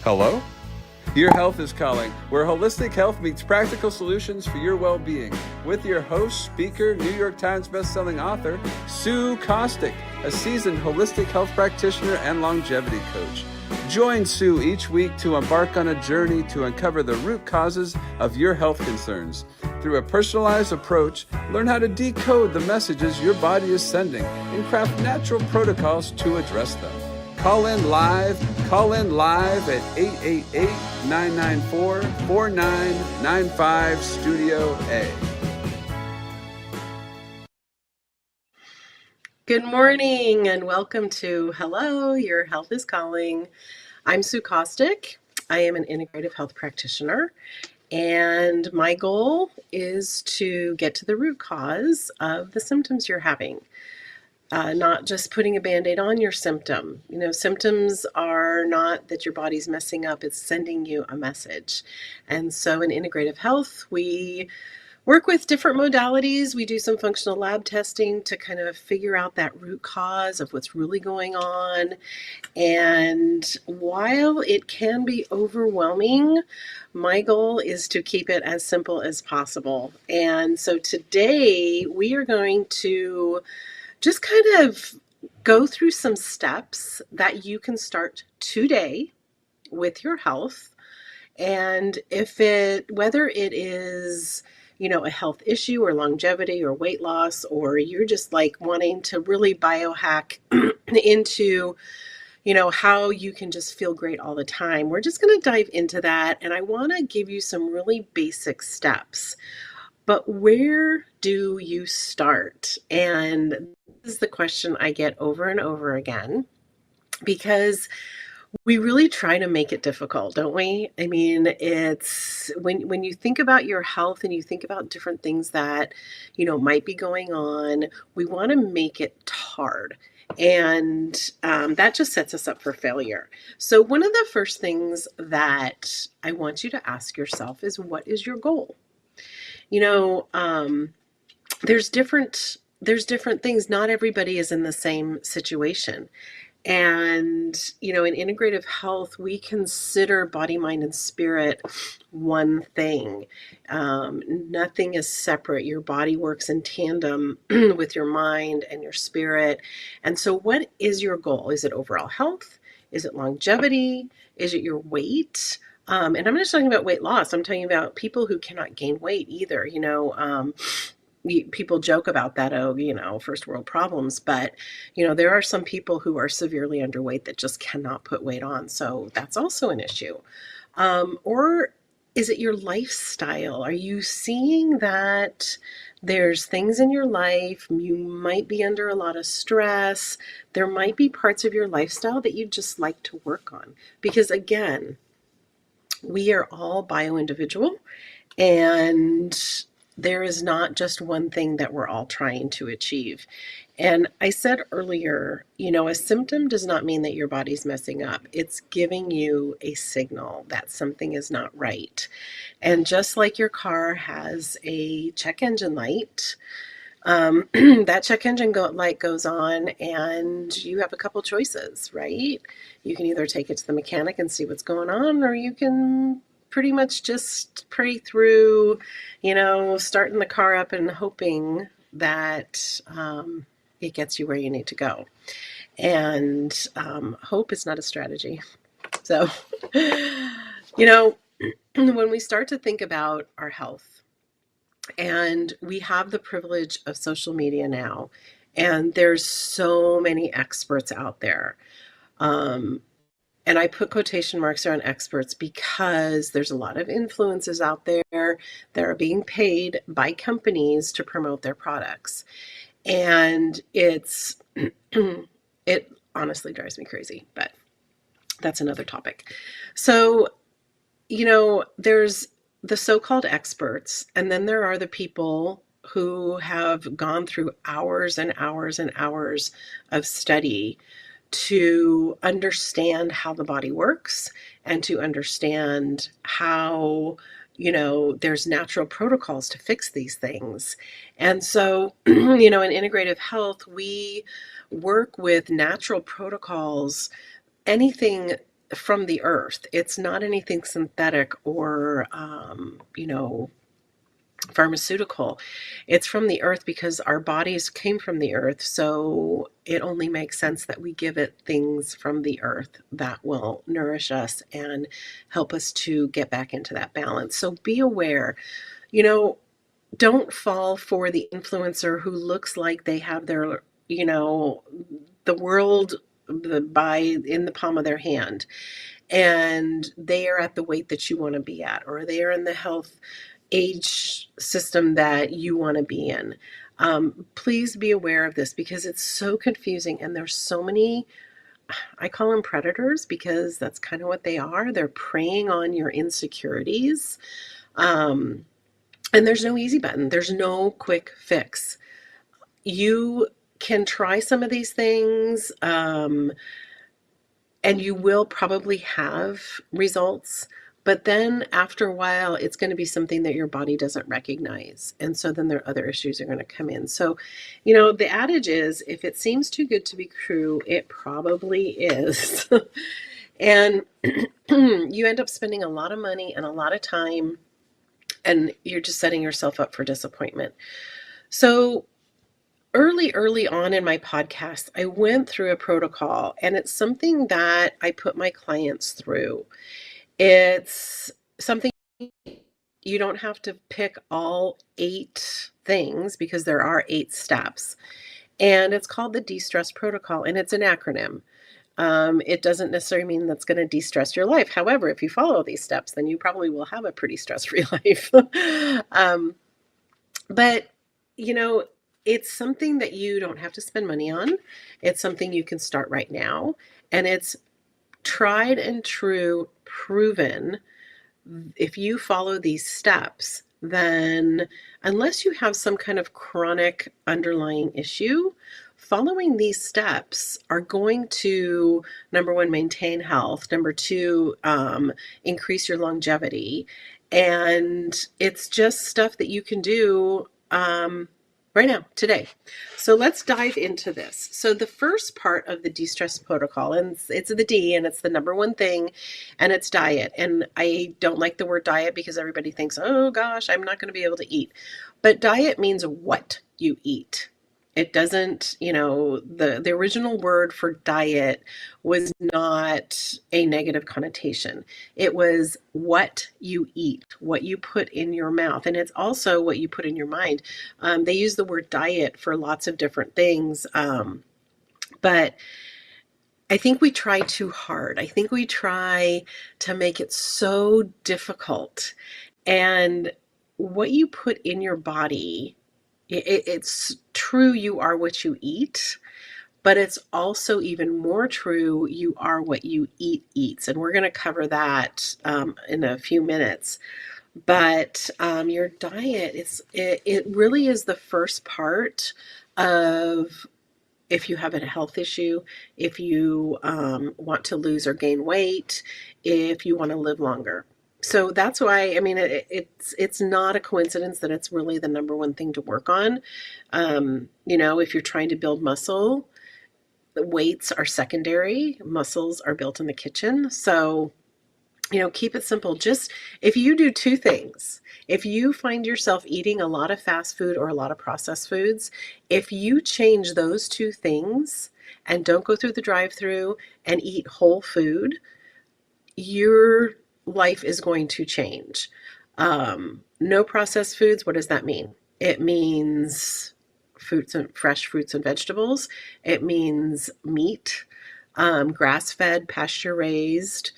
Hello? Your Health is Calling, where holistic health meets practical solutions for your well-being. With your host, speaker, New York Times bestselling author, Sue Kostyk, a seasoned holistic health practitioner and longevity coach. Join Sue each week to embark on a journey to uncover the root causes of your health concerns. Through a personalized approach, learn how to decode the messages your body is sending and craft natural protocols to address them. Call in live at 888-994-4995 Studio A. Good morning and welcome to Hello, Your Health is Calling. I'm Sue Kostyk. I am an integrative health practitioner, and my goal is to get to the root cause of the symptoms you're having. Not just putting a Band-Aid on your symptom. Symptoms are not that your body's messing up, it's sending you a message. And so in integrative health, we work with different modalities. We do some functional lab testing to kind of figure out that root cause of what's really going on. And while it can be overwhelming, my goal is to keep it as simple as possible. And so today we are going to just kind of go through some steps that you can start today with your health. And whether it is, a health issue or longevity or weight loss, or you're just like wanting to really biohack into, how you can just feel great all the time, we're just going to dive into that. And I want to give you some really basic steps. But where do you start? And this is the question I get over and over again, because we really try to make it difficult, don't we? I mean, it's when you think about your health and you think about different things that, might be going on, we want to make it hard. And that just sets us up for failure. So one of the first things that I want you to ask yourself is, what is your goal? There's different things. Not everybody is in the same situation. And, in integrative health, we consider body, mind, and spirit one thing. Nothing is separate. Your body works in tandem with your mind and your spirit. And so what is your goal? Is it overall health? Is it longevity? Is it your weight? And I'm not just talking about weight loss. I'm talking about people who cannot gain weight either. People joke about that, first world problems, but there are some people who are severely underweight that just cannot put weight on. So that's also an issue. Or is it your lifestyle? Are you seeing that there's things in your life, you might be under a lot of stress, there might be parts of your lifestyle that you'd just like to work on? Because again, we are all bio-individual, and there is not just one thing that we're all trying to achieve. And I said earlier, a symptom does not mean that your body's messing up. It's giving you a signal that something is not right. And just like your car has a check engine light, that check engine light goes on and you have a couple choices, right? You can either take it to the mechanic and see what's going on, or you can pretty much just pray through, starting the car up and hoping that it gets you where you need to go. And hope is not a strategy. So, when we start to think about our health, and we have the privilege of social media now, and there's so many experts out there. And I put quotation marks around experts because there's a lot of influencers out there that are being paid by companies to promote their products. And it honestly drives me crazy, but that's another topic. So, there's the so-called experts, and then there are the people who have gone through hours and hours and hours of study to understand how the body works and to understand how, there's natural protocols to fix these things. And so, in integrative health, we work with natural protocols. Anything from the earth. It's not anything synthetic or, pharmaceutical. It's from the earth because our bodies came from the earth. So it only makes sense that we give it things from the earth that will nourish us and help us to get back into that balance. So be aware, you know, don't fall for the influencer who looks like they have their, the world by in the palm of their hand, and they are at the weight that you want to be at, or they are in the health age system that you want to be in. Please be aware of this because it's so confusing, and there's so many, I call them predators because that's kind of what they are. They're preying on your insecurities. Um, and there's no easy button, there's no quick fix. You can try some of these things, and you will probably have results. But then after a while, it's going to be something that your body doesn't recognize. And so then there are other issues are going to come in. So, the adage is if it seems too good to be true, it probably is. And you end up spending a lot of money and a lot of time, and you're just setting yourself up for disappointment. So, early on in my podcast, I went through a protocol, and it's something that I put my clients through. It's something you don't have to pick all 8 things because there are 8 steps. And it's called the de-stress protocol, and it's an acronym. It doesn't necessarily mean that's going to de-stress your life. However, if you follow these steps, then you probably will have a pretty stress-free life. But, you know, it's something that you don't have to spend money on. It's something you can start right now. And it's tried and true, proven. If you follow these steps, then unless you have some kind of chronic underlying issue, following these steps are going to, number one, maintain health, number two, increase your longevity. And it's just stuff that you can do right now, today. So let's dive into this. So the first part of the de-stress protocol, and it's the D, and it's the number one thing, and it's diet. And I don't like the word diet because everybody thinks, oh gosh, I'm not going to be able to eat. But diet means what you eat. It doesn't, the original word for diet was not a negative connotation. It was what you eat, what you put in your mouth. And it's also what you put in your mind. They use the word diet for lots of different things. But I think we try too hard. I think we try to make it so difficult. And what you put in your body, it's true you are what you eat, but it's also even more true you are what you eat eats. And we're going to cover that in a few minutes. But your diet, it really is the first part of if you have a health issue, if you want to lose or gain weight, if you want to live longer. So that's why, I mean, it's not a coincidence that it's really the number one thing to work on. If you're trying to build muscle, the weights are secondary. Muscles are built in the kitchen. So, keep it simple. Just if you do 2 things, if you find yourself eating a lot of fast food or a lot of processed foods, if you change those 2 things and don't go through the drive-through and eat whole food, your life is going to change. No processed foods, what does that mean? It means fresh fruits and vegetables. It means meat, grass-fed, pasture-raised,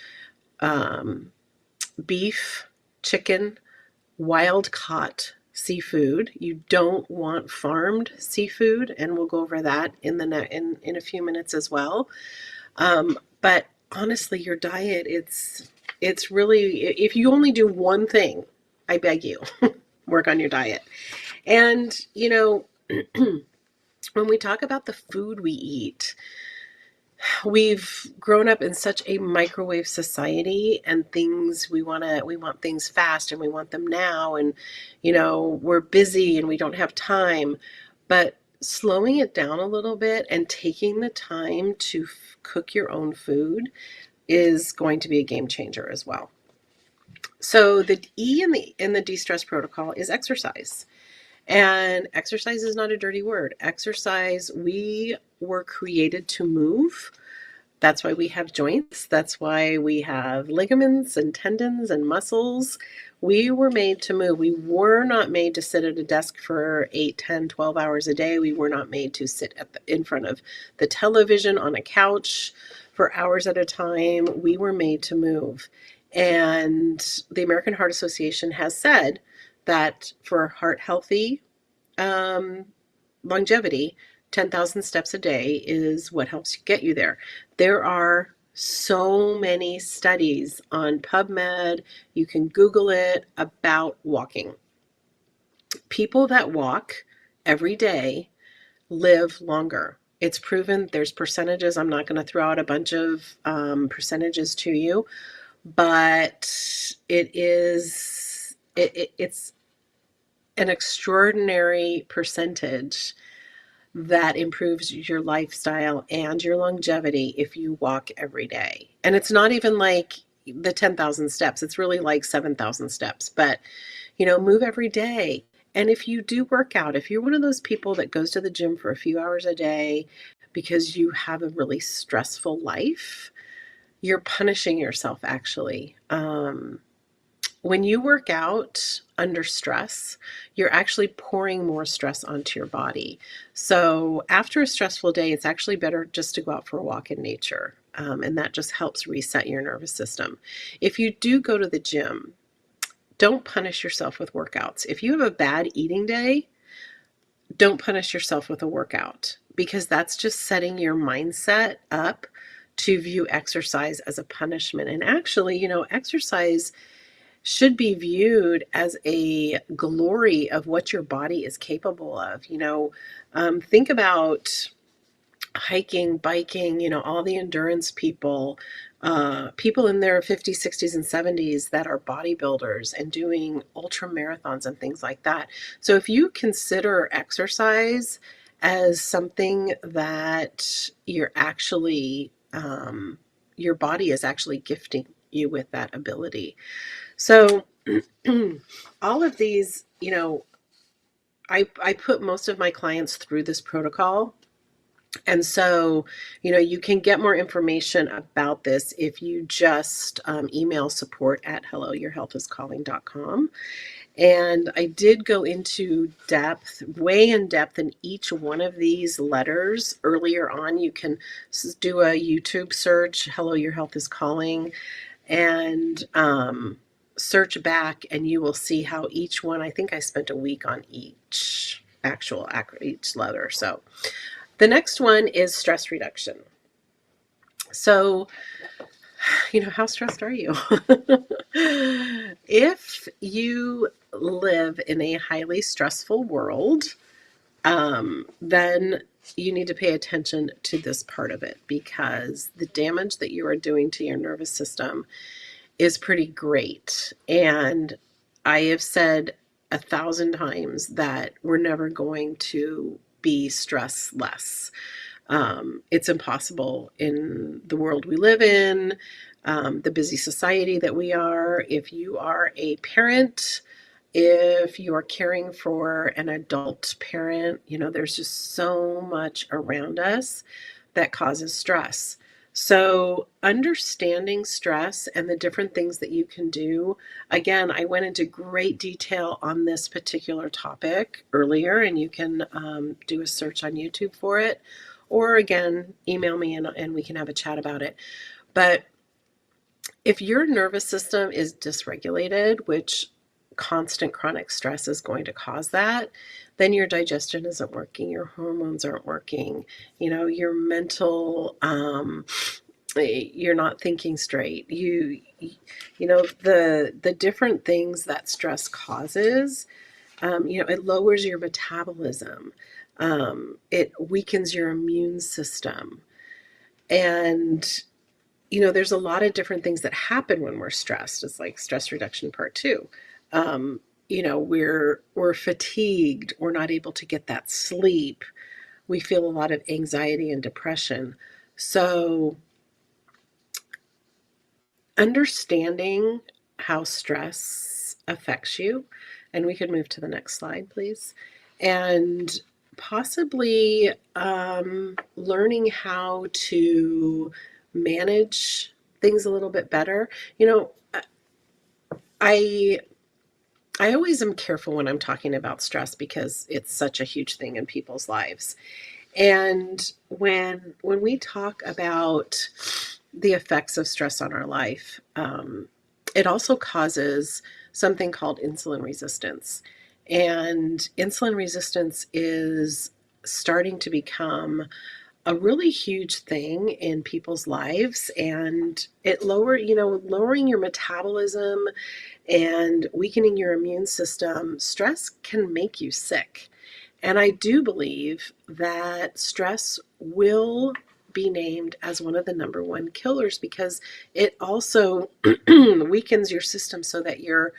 beef, chicken, wild-caught seafood. You don't want farmed seafood, and we'll go over that in a few minutes as well. But honestly, your diet, it's really, if you only do one thing, I beg you, work on your diet. And, when we talk about the food we eat, we've grown up in such a microwave society, and we want things fast, and we want them now, and, we're busy and we don't have time. But slowing it down a little bit and taking the time to cook your own food, is going to be a game changer as well. So the E in the de-stress protocol is exercise. And exercise is not a dirty word. Exercise, we were created to move. That's why we have joints. That's why we have ligaments and tendons and muscles. We were made to move. We were not made to sit at a desk for 8, 10, 12 hours a day. We were not made to sit in front of the television on a couch for hours at a time. We were made to move. And the American Heart Association has said that for heart healthy longevity, 10,000 steps a day is what helps get you there. There are so many studies on PubMed, you can Google it, about walking. People that walk every day live longer. It's proven. There's percentages. I'm not going to throw out a bunch of percentages to you, but it's an extraordinary percentage that improves your lifestyle and your longevity if you walk every day. And it's not even like the 10,000 steps, it's really like 7,000 steps. But, move every day. And if you do work out, if you're one of those people that goes to the gym for a few hours a day because you have a really stressful life, you're punishing yourself actually. When you work out under stress, you're actually pouring more stress onto your body. So after a stressful day, it's actually better just to go out for a walk in nature. And that just helps reset your nervous system. If you do go to the gym, don't punish yourself with workouts. If you have a bad eating day, don't punish yourself with a workout, because that's just setting your mindset up to view exercise as a punishment. And actually, exercise should be viewed as a glory of what your body is capable of. Think about hiking, biking, all the endurance people, people in their 50s, 60s, and 70s that are bodybuilders and doing ultra marathons and things like that. So if you consider exercise as something that you're actually, your body is actually gifting you with that ability. So all of these, I put most of my clients through this protocol. And so, you can get more information about this if you just email support@helloyourhealthiscalling.com. And I did go into depth, way in depth in each one of these letters earlier on. You can do a YouTube search, Hello, Your Health is Calling, and search back, and you will see how each one, I think I spent a week on each letter. So the next one is stress reduction. So, how stressed are you? If you live in a highly stressful world, then you need to pay attention to this part of it, because the damage that you are doing to your nervous system is pretty great. And I have said 1,000 times that we're never going to be stressless. It's impossible in the world we live in, the busy society that we are. If you are a parent, if you are caring for an adult parent, there's just so much around us that causes stress. So understanding stress and the different things that you can do. Again, I went into great detail on this particular topic earlier, and you can do a search on YouTube for it. Or again, email me and we can have a chat about it. But if your nervous system is dysregulated, which constant chronic stress is going to cause that, then your digestion isn't working, your hormones aren't working, your mental, you're not thinking straight. The different things that stress causes, it lowers your metabolism. It weakens your immune system. And, there's a lot of different things that happen when we're stressed. It's like stress reduction part 2. We're fatigued. We're not able to get that sleep. We feel a lot of anxiety and depression. So understanding how stress affects you, and we could move to the next slide, please, and possibly learning how to manage things a little bit better. You know, I I always am careful when I'm talking about stress because it's such a huge thing in people's lives. And when we talk about the effects of stress on our life, it also causes something called insulin resistance. And insulin resistance is starting to become a really huge thing in people's lives, and lowering your metabolism and weakening your immune system. Stress can make you sick. And I do believe that stress will be named as one of the number one killers because it also weakens your system so that you're,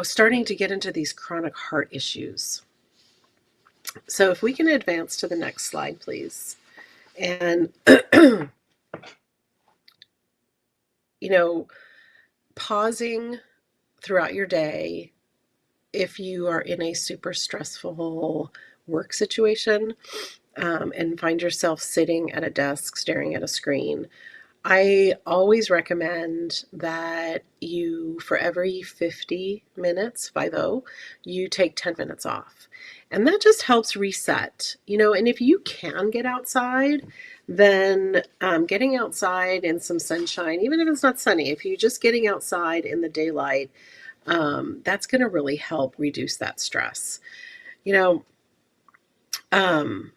starting to get into these chronic heart issues. So if we can advance to the next slide, please. And, pausing throughout your day, if you are in a super stressful work situation, and find yourself sitting at a desk staring at a screen, I always recommend that you, for every 50 minutes, 50, you take 10 minutes off. And that just helps reset, and if you can get outside, then getting outside in some sunshine, even if it's not sunny, if you're just getting outside in the daylight, that's going to really help reduce that stress. You know, um,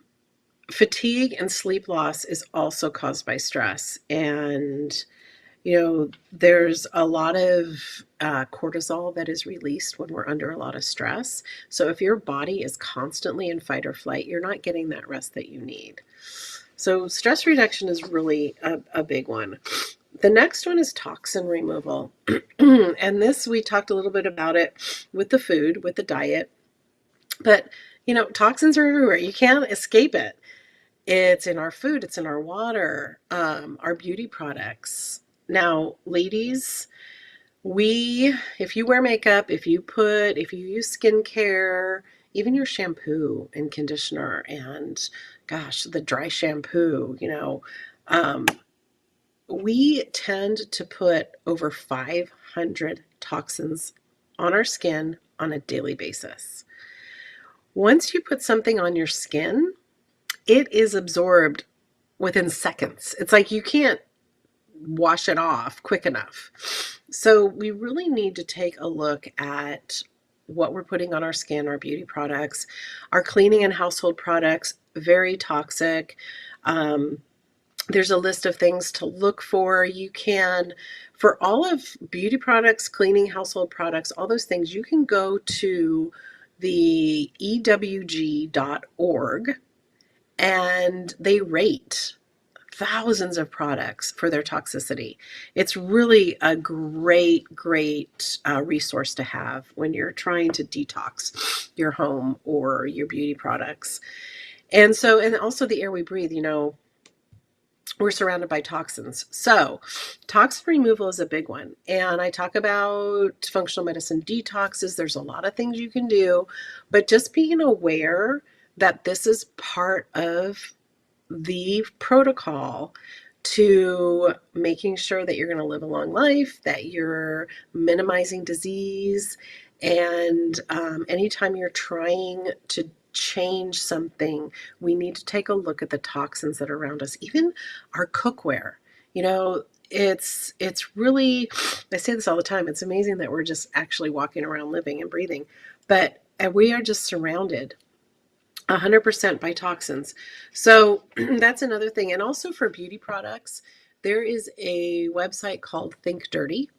Fatigue and sleep loss is also caused by stress. And, there's a lot of cortisol that is released when we're under a lot of stress. So if your body is constantly in fight or flight, you're not getting that rest that you need. So stress reduction is really a big one. The next one is toxin removal. And this, we talked a little bit about it with the food, with the diet. But, toxins are everywhere. You can't escape it. It's in our food, it's in our water, our beauty products. Now, ladies, if you wear makeup, if you use skincare, even your shampoo and conditioner and, gosh, the dry shampoo, we tend to put over 500 toxins on our skin on a daily basis. Once you put something on your skin, it is absorbed within seconds. It's like you can't wash it off quick enough. So we really need to take a look at what we're putting on our skin, our beauty products, our cleaning and household products, very toxic. There's a list of things to look for. For all of beauty products, cleaning, household products, all those things, you can go to the ewg.org, and they rate thousands of products for their toxicity. It's really a great resource to have when you're trying to detox your home or your beauty products. And also the air we breathe, we're surrounded by toxins. So toxin removal is a big one. And I talk about functional medicine detoxes. There's a lot of things you can do, but just being aware that this is part of the protocol to making sure that you're going to live a long life, that you're minimizing disease. And anytime you're trying to change something, we need to take a look at the toxins that are around us, even our cookware. It's really, I say this all the time, it's amazing that we're just actually walking around living and breathing, but we are just surrounded 100% by toxins. So that's another thing. And also for beauty products, there is a website called Think Dirty,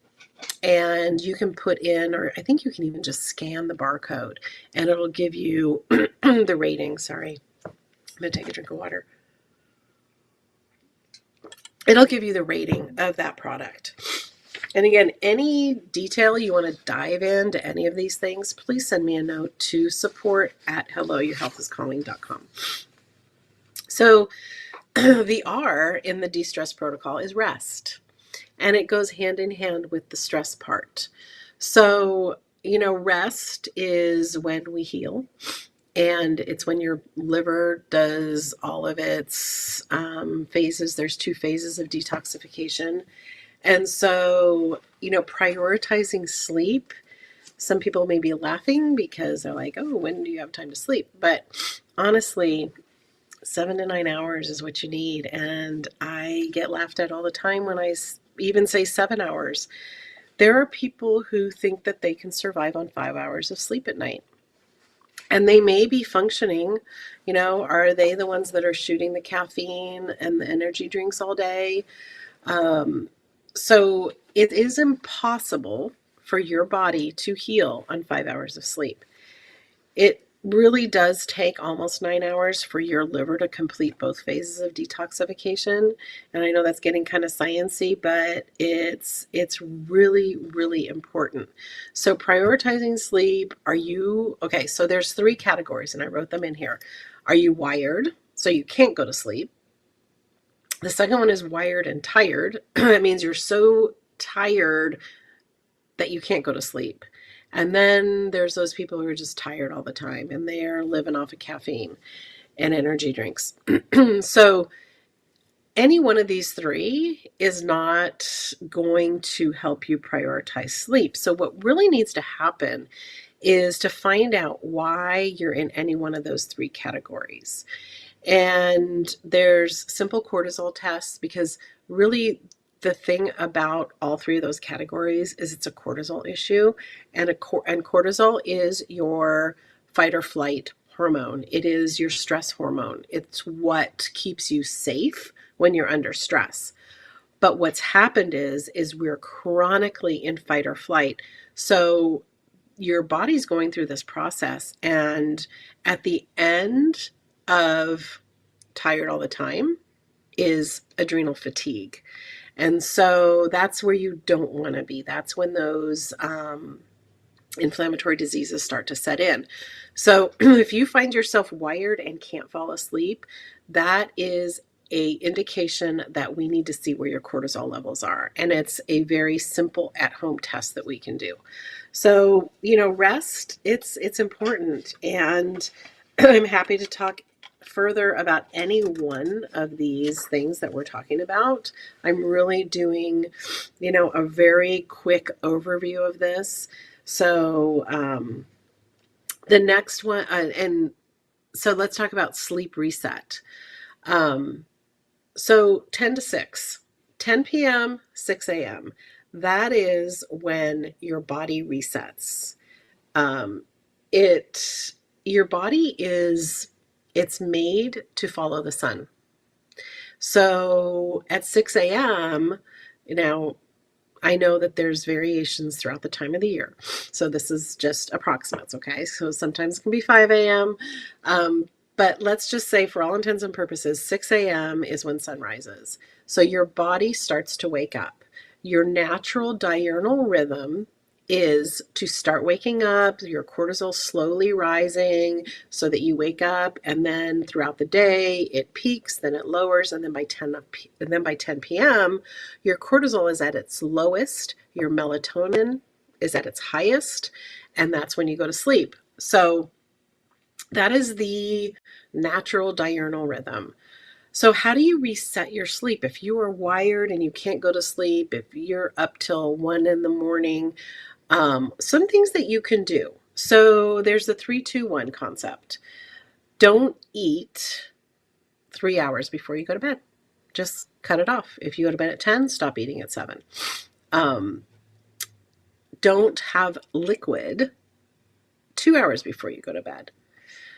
and you can put in, or I think you can even just scan the barcode, and it'll give you the rating. Sorry, I'm going to take a drink of water. It'll give you the rating of that product. And again, any detail you want to dive into any of these things, please send me a note to support@helloyourhealthiscalling.com. So the R in the de-stress protocol is rest. and it goes hand in hand with the stress part. So, rest is when we heal, and it's when your liver does all of its phases. There's 2 phases of detoxification. And so, prioritizing sleep, some people may be laughing because they're like, oh, when do you have time to sleep? But honestly, 7 to 9 hours is what you need. And I get laughed at all the time when I even say 7 hours. There are people who think that they can survive on 5 hours of sleep at night. And they may be functioning, are they the ones that are shooting the caffeine and the energy drinks all day? So it is impossible for your body to heal on 5 hours of sleep. It really does take almost 9 hours for your liver to complete both phases of detoxification. And I know that's getting kind of sciencey, but it's really, really important. So prioritizing sleep, okay, so there's 3 categories and I wrote them in here. Are you wired? So you can't go to sleep. The second one is wired and tired. That means you're so tired that you can't go to sleep. And then there's those people who are just tired all the time and they're living off of caffeine and energy drinks. So any one of these 3 is not going to help you prioritize sleep. So what really needs to happen is to find out why you're in any one of those 3 categories. And there's simple cortisol tests, because really the thing about all 3 of those categories is it's a cortisol issue, and cortisol is your fight or flight hormone. It is your stress hormone. It's what keeps you safe when you're under stress. But what's happened is we're chronically in fight or flight. So your body's going through this process, and at the end of tired all the time is adrenal fatigue. And so that's where you don't want to be. That's when those inflammatory diseases start to set in. So if you find yourself wired and can't fall asleep, that is a indication that we need to see where your cortisol levels are. And it's a very simple at-home test that we can do. So, rest, it's important. And I'm happy to talk further about any one of these things that we're talking about. I'm really doing, a very quick overview of this. So the next one, and so let's talk about sleep reset. So 10 to 6, 10 p.m., 6 a.m., that is when your body resets. Your body it's made to follow the sun. So at 6 a.m., I know that there's variations throughout the time of the year. So this is just approximates, okay? So sometimes it can be 5 a.m. But let's just say, for all intents and purposes, 6 a.m. is when sun rises. So your body starts to wake up. Your natural diurnal rhythm is to start waking up, your cortisol slowly rising so that you wake up, and then throughout the day it peaks, then it lowers, and then by 10 p.m. your cortisol is at its lowest, your melatonin is at its highest, and that's when you go to sleep. So that is the natural diurnal rhythm. So how do you reset your sleep? If you are wired and you can't go to sleep, if you're up till 1 in the morning, some things that you can do. So there's the 3-2-1 concept. Don't eat 3 hours before you go to bed. Just cut it off. If you go to bed at 10, stop eating at 7. Don't have liquid 2 hours before you go to bed.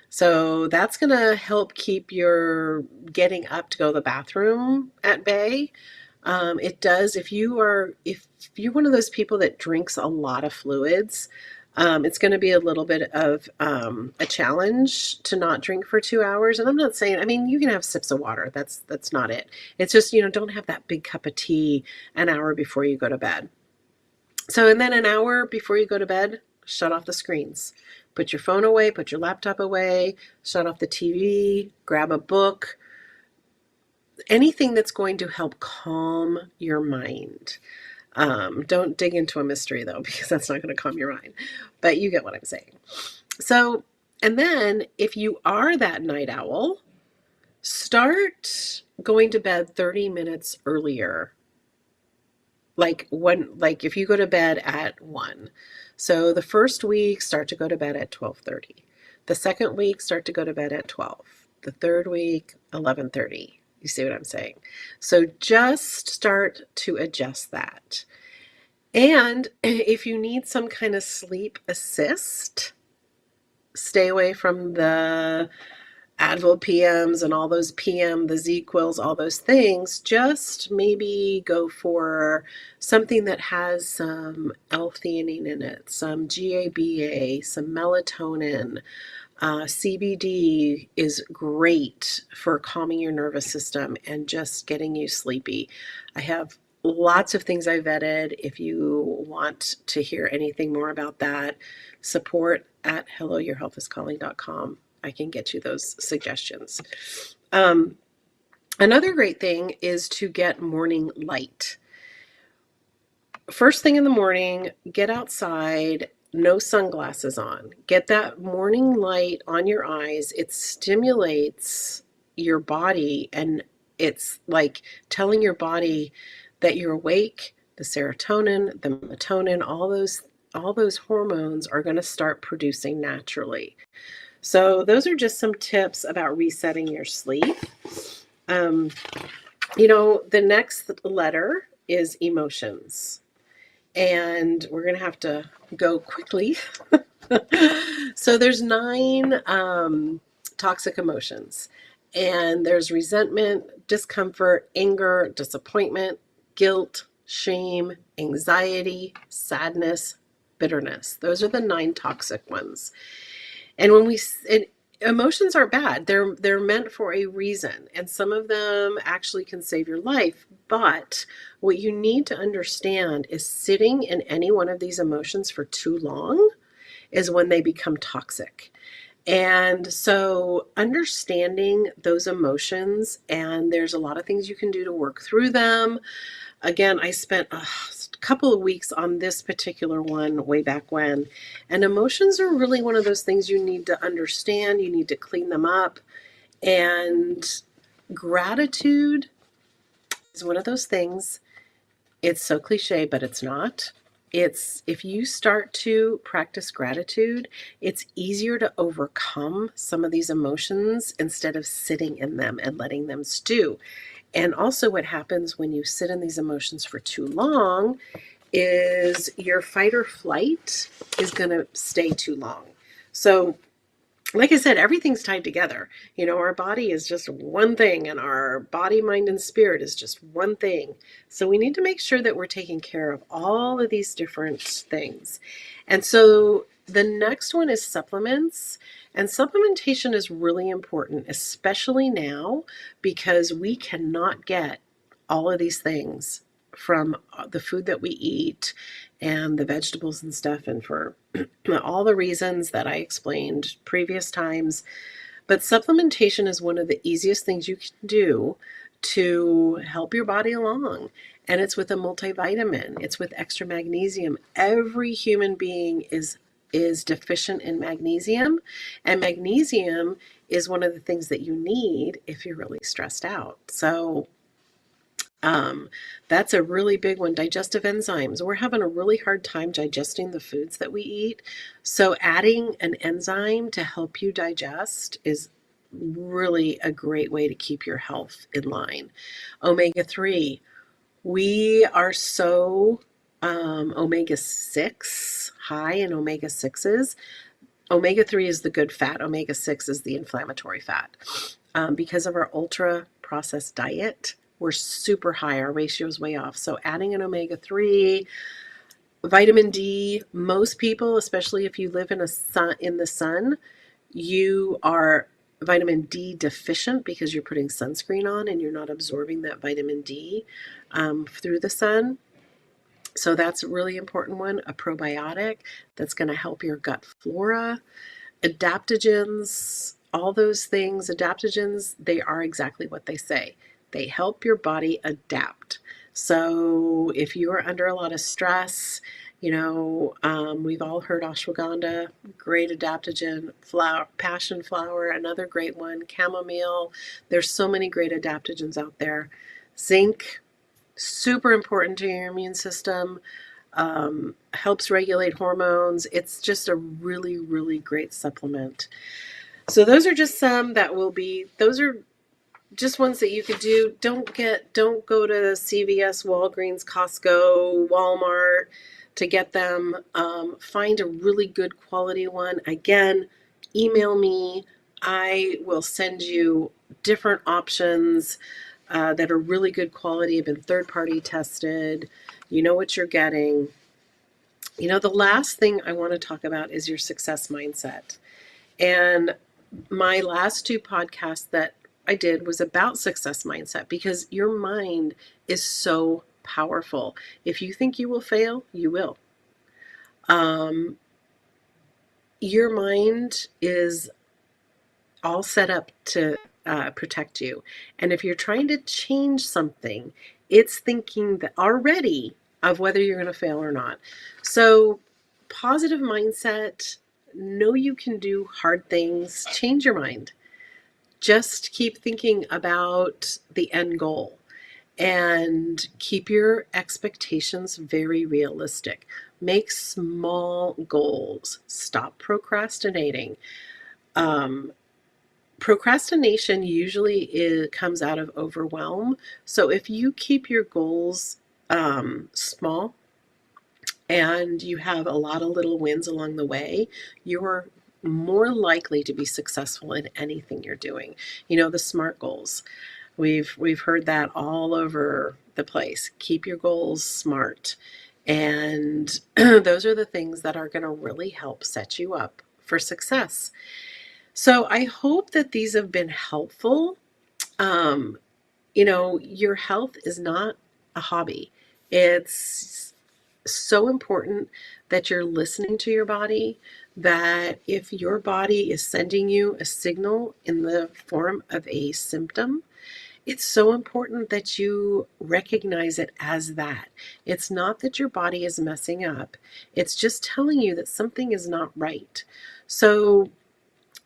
So that's going to help keep your getting up to go to the bathroom at bay. It does. If you're one of those people that drinks a lot of fluids, it's going to be a little bit of a challenge to not drink for 2 hours. And I'm not saying, you can have sips of water. That's not it. It's just, don't have that big cup of tea an hour before you go to bed. So, and then an hour before you go to bed, shut off the screens. Put your phone away, put your laptop away, shut off the TV, grab a book, anything that's going to help calm your mind. Don't dig into a mystery though, because that's not going to calm your mind, but you get what I'm saying. So, and then if you are that night owl, start going to bed 30 minutes earlier. Like if you go to bed at 1. So the first week, start to go to bed at 12:30. The second week, start to go to bed at 12. The third week, 11:30. You see what I'm saying? So just start to adjust that. And if you need some kind of sleep assist, stay away from the Advil PMs and all those the Z-Quils, all those things. Just maybe go for something that has some L-theanine in it, some GABA, some melatonin. CBD is great for calming your nervous system and just getting you sleepy. I have lots of things I vetted. If you want to hear anything more about that, support at helloyourhealthiscalling.com. I can get you those suggestions. Another great thing is to get morning light. First thing in the morning, get outside, no sunglasses on. Get that morning light on your eyes. It stimulates your body, and it's like telling your body that you're awake. The serotonin, the melatonin, all those hormones are going to start producing naturally. So those are just some tips about resetting your sleep. The next letter is emotions. And we're going to have to go quickly. So there's 9 toxic emotions. And there's resentment, discomfort, anger, disappointment, guilt, shame, anxiety, sadness, bitterness. Those are the 9 toxic ones. And emotions are bad. They're meant for a reason, and some of them actually can save your life. But what you need to understand is sitting in any one of these emotions for too long is when they become toxic. And so understanding those emotions, and there's a lot of things you can do to work through them. Again, I spent a couple of weeks on this particular one way back when. And emotions are really one of those things you need to understand. You need to clean them up. And gratitude is one of those things. It's so cliche, but it's not. If you start to practice gratitude, it's easier to overcome some of these emotions instead of sitting in them and letting them stew. And also what happens when you sit in these emotions for too long is your fight or flight is going to stay too long. So like I said, everything's tied together. Our body is just one thing, and our body, mind, and spirit is just one thing. So we need to make sure that we're taking care of all of these different things. And so the next one is supplements. And supplementation is really important, especially now, because we cannot get all of these things from the food that we eat and the vegetables and stuff, and for all the reasons that I explained previous times. But supplementation is one of the easiest things you can do to help your body along. And it's with a multivitamin. It's with extra magnesium. Every human being is deficient in magnesium, and magnesium is one of the things that you need if you're really stressed out. So that's a really big one. Digestive enzymes. We're having a really hard time digesting the foods that we eat. So adding an enzyme to help you digest is really a great way to keep your health in line. Omega-3. We are so omega-6, high in omega-6s. Omega-3 is the good fat. Omega-6 is the inflammatory fat. Because of our ultra-processed diet, we're super high. Our ratio is way off. So adding an omega-3, vitamin D, most people, especially if you live in the sun, you are vitamin D deficient because you're putting sunscreen on and you're not absorbing that vitamin D through the sun. So that's a really important one. A probiotic that's going to help your gut flora. Adaptogens, all those things. Adaptogens, they are exactly what they say. They help your body adapt. So if you are under a lot of stress, we've all heard ashwagandha, great adaptogen, flower, passion flower, another great one, chamomile. There's so many great adaptogens out there. Zinc, super important to your immune system, helps regulate hormones. It's just a really, really great supplement. So those are just some that will be, those are just ones that you could do. Don't go to CVS, Walgreens, Costco, Walmart to get them. Find a really good quality one. Again, email me. I will send you different options that are really good quality, have been third-party tested. You know what you're getting. The last thing I want to talk about is your success mindset. And my last two podcasts that I did was about success mindset, because your mind is so powerful. If you think you will fail, you will. Your mind is all set up to protect you. And if you're trying to change something, it's thinking that already of whether you're going to fail or not. So positive mindset, know you can do hard things, change your mind. Just keep thinking about the end goal and keep your expectations very realistic. Make small goals. Stop procrastinating. Procrastination usually comes out of overwhelm. So if you keep your goals small and you have a lot of little wins along the way, you're more likely to be successful in anything you're doing. The SMART goals. We've heard that all over the place. Keep your goals SMART. And those are the things that are going to really help set you up for success. So I hope that these have been helpful. Your health is not a hobby. It's so important that you're listening to your body, that if your body is sending you a signal in the form of a symptom, it's so important that you recognize it as that. It's not that your body is messing up. It's just telling you that something is not right. So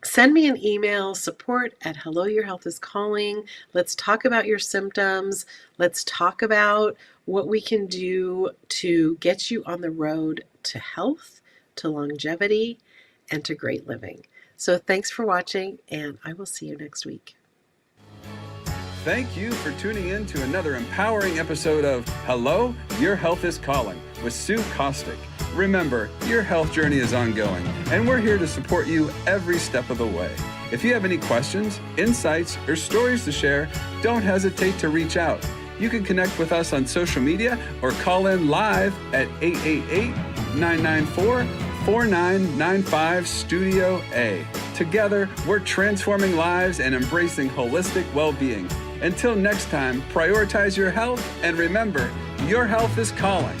send me an email, support@helloyourhealthiscalling. Let's talk about your symptoms. Let's talk about what we can do to get you on the road to health, to longevity, and to great living. So thanks for watching, and I will see you next week. Thank you for tuning in to another empowering episode of Hello, Your Health is Calling with Sue Kostyk. Remember, your health journey is ongoing, and we're here to support you every step of the way. If you have any questions, insights, or stories to share, don't hesitate to reach out. You can connect with us on social media or call in live at 888-994-4995 Studio A. Together, we're transforming lives and embracing holistic well-being. Until next time, prioritize your health, and remember, your health is calling.